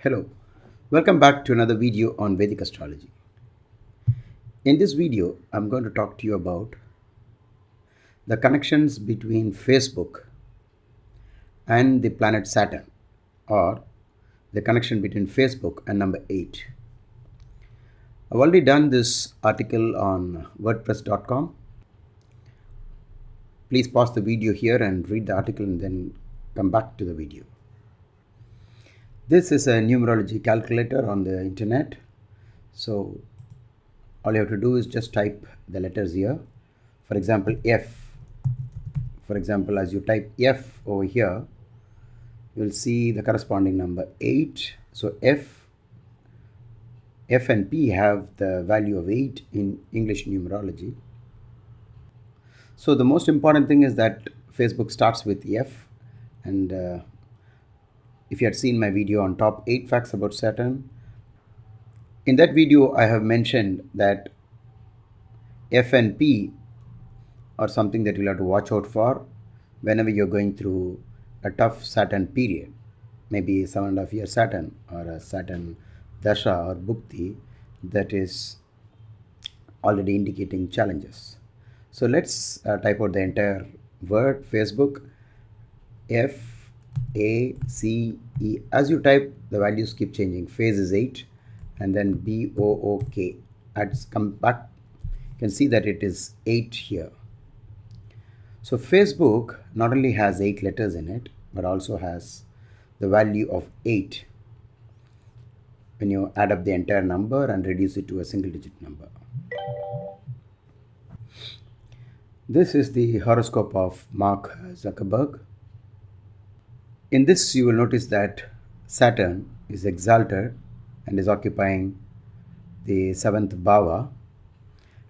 Hello, welcome back to another video on Vedic astrology. In this video, I'm going to talk to you about the connections between Facebook and the planet Saturn, or the connection between Facebook and number 8. I've already done this article on WordPress.com. Please pause the video here and read the article and then come back to the video. This is a numerology calculator on the internet. So all you have to do is just type the letters here. For example, F. For example, as you type F over here, you will see the corresponding number 8. So F and P have the value of 8 in English numerology. So the most important thing is that Facebook starts with F, and if you had seen my video on top 8 facts about Saturn, in that video I have mentioned that F and P are something that you'll have to watch out for whenever you're going through a tough Saturn period, maybe 7.5 year Saturn or a Saturn Dasha or Bhukti that is already indicating challenges. So let's type out the entire word Facebook, F-A-C-E. As you type, the values keep changing. Phase is 8 and then B-O-O-K. Let's come back. You can see that it is 8 here. So Facebook not only has 8 letters in it, but also has the value of 8 when you add up the entire number and reduce it to a single digit number. This is the horoscope of Mark Zuckerberg. In this, you will notice that Saturn is exalted and is occupying the 7th bhava.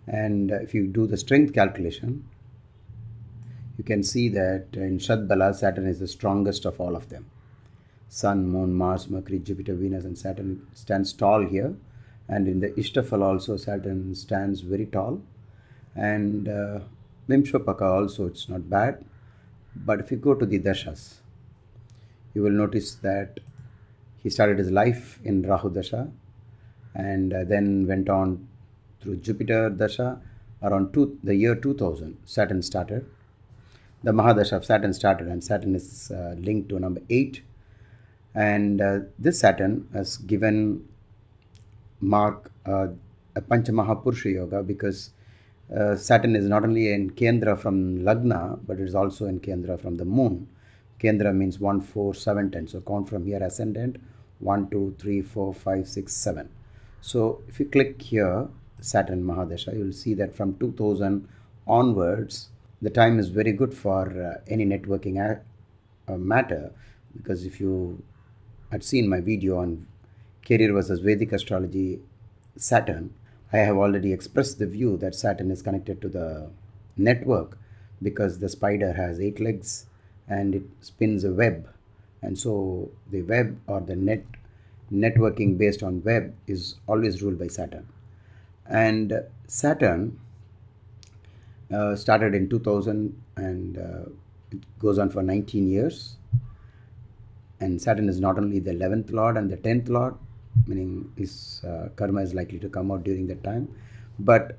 And if you do the strength calculation, you can see that in Shadbala, Saturn is the strongest of all of them. Sun, Moon, Mars, Mercury, Jupiter, Venus, and Saturn stands tall here. And in the Ishtafal also, Saturn stands very tall. And Vimshopaka also, it's not bad. But if you go to the Dashas, you will notice that he started his life in Rahu Dasha and then went on through Jupiter Dasha. Around the year 2000, Saturn started. The Mahadasha of Saturn started, and Saturn is linked to number 8. And this Saturn has given Mark a Panchamaha Yoga because Saturn is not only in Kendra from Lagna, but it is also in Kendra from the Moon. Kendra means 1, 4, 7, 10. So count from here ascendant 1, 2, 3, 4, 5, 6, 7. So if you click here, Saturn Mahadasha, you will see that from 2000 onwards, the time is very good for any networking matter, because if you had seen my video on career versus Vedic astrology Saturn, I have already expressed the view that Saturn is connected to the network because the spider has 8 legs and it spins a web, and so the web or the networking based on web is always ruled by Saturn. And Saturn started in 2000 and it goes on for 19 years. And Saturn is not only the 11th lord and the 10th lord, meaning his karma is likely to come out during that time, but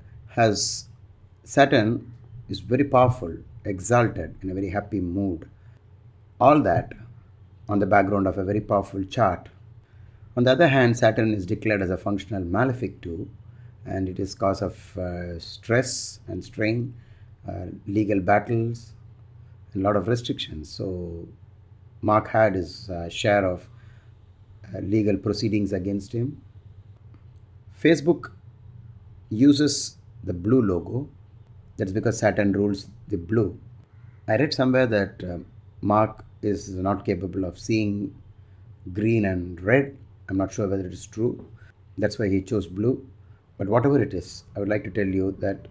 Saturn is very powerful, exalted, in a very happy mood. All that on the background of a very powerful chart. On the other hand, Saturn is declared as a functional malefic too, and it is cause of stress and strain, legal battles, and a lot of restrictions. So Mark had his share of legal proceedings against him. Facebook uses the blue logo. That's because Saturn rules the blue. I read somewhere that Mark is not capable of seeing green and red. I'm not sure whether it is true. That's why he chose blue. But whatever it is, I would like to tell you that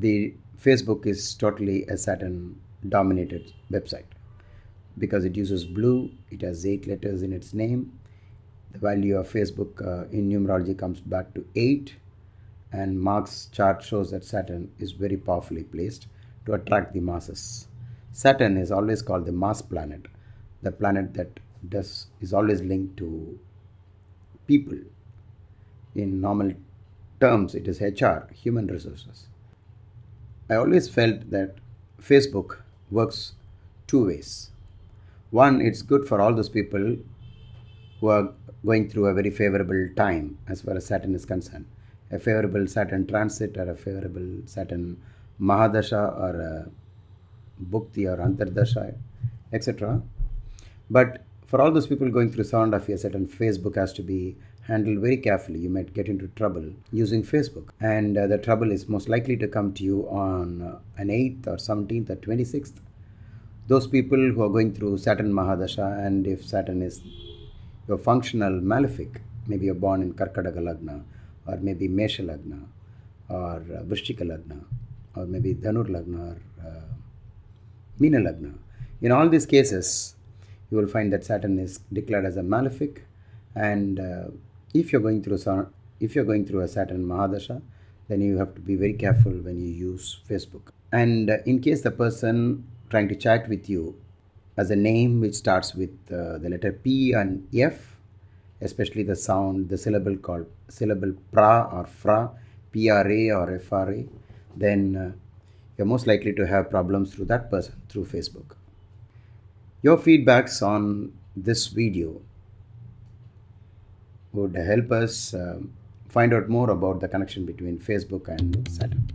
the Facebook is totally a Saturn dominated website because it uses blue. It has 8 letters in its name. The value of Facebook in numerology comes back to 8, and Mark's chart shows that Saturn is very powerfully placed to attract the masses. Saturn is always called the mass planet, the planet that does is always linked to people. In normal terms, it is HR, human resources. I always felt that Facebook works two ways. One, it's good for all those people who are going through a very favorable time as far as Saturn is concerned. A favorable Saturn transit or a favorable Saturn Mahadasha or a Bhukti or Antardasha, etc. But for all those people going through 7.5 years, Saturn, Facebook has to be handled very carefully. You might get into trouble using Facebook, and the trouble is most likely to come to you on an 8th or 17th or 26th. Those people who are going through Saturn Mahadasha, and if Saturn is your functional malefic, maybe you're born in Karkadaga Lagna, or maybe Mesha Lagna, or Vrishchika Lagna, or maybe Dhanur Lagna, or Meena Lagna. In all these cases, you will find that Saturn is declared as a malefic, and if you're going through a Saturn Mahadasha, then you have to be very careful when you use Facebook. And in case the person trying to chat with you as a name which starts with the letter P and F, especially the sound, the syllable called syllable pra or fra, pra or fra, then you're most likely to have problems through that person through Facebook. Your feedbacks on this video would help us find out more about the connection between Facebook and Saturn.